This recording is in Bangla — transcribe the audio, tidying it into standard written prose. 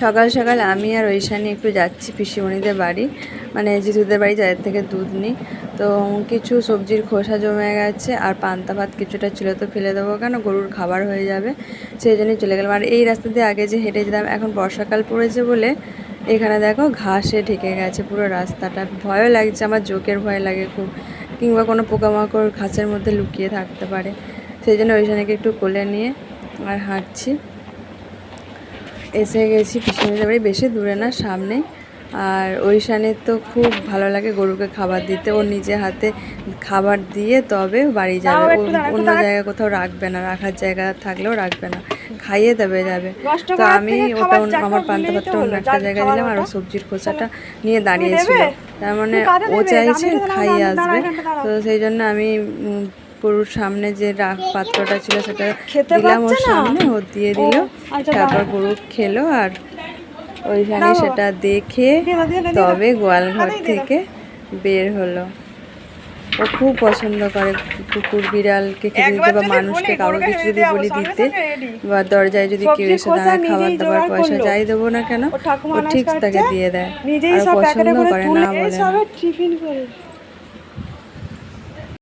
সকাল সকাল আমি আর ঐশানি একটু যাচ্ছি পিসিমণিদের বাড়ি, মানে জিতুদের বাড়ি, যাদের থেকে দুধ নিই। তো কিছু সবজির খোসা জমে গেছে আর পান্তা ভাত কিছুটা ছিল, তো ফেলে দেবো কেন, গরুর খাবার হয়ে যাবে, সেই জন্যই চলে গেলাম। আর এই রাস্তা দিয়ে আগে যে হেঁটে যেতাম, এখন বর্ষাকাল পড়েছে বলে এখানে দেখো ঘাসে ঢেকে গেছে পুরো রাস্তাটা। ভয়ও লাগছে, আমার জোকের ভয় লাগে খুব, কিংবা কোনো পোকামাকড় ঘাসের মধ্যে লুকিয়ে থাকতে পারে, সেই জন্য ঐশানিকে একটু কোলে নিয়ে আর হাঁটছি। এসে গেছি পিসিমণিদের বাড়ি, বেশি দূরে না, সামনে। আর ঐশানের তো খুব ভালো লাগে গরুকে খাবার দিতে, ও নিজে হাতে খাবার দিয়ে তবে বাড়ি যাবে, ও অন্য জায়গায় কোথাও রাখবে না, রাখার জায়গা থাকলেও রাখবে না, খাইয়ে তবে যাবে। তো আমি ওটা আমার পান্তা ভাতটা অন্য একটা জায়গায় দিলাম, আর ও সবজির খোসাটা নিয়ে দাঁড়িয়েছিল, তার মানে ও চাইছে খাইয়ে আসবে। তো সেই জন্য আমি গরুর সামনে যে পাত্রটা ছিল সেটা দিলাম ওর সামনে, ও দিয়ে দিল, তারপর গরু খেলো। আর ওইখানে সেটা দেখে তবে গোয়াল ঘর থেকে বের হলো। ও খুব পছন্দ করে কুকুর বিড়ালকে খেতে দিতে, বা মানুষকে কাউকে কিছু যদি বলি দিতে, বা দরজায় যদি কেউ এসে দাঁড়ায় খাবার দাবার পয়সা যাই দেবো না কেন, ও ঠিক তাকে দিয়ে দেয়, আর পছন্দ করে না বলে না।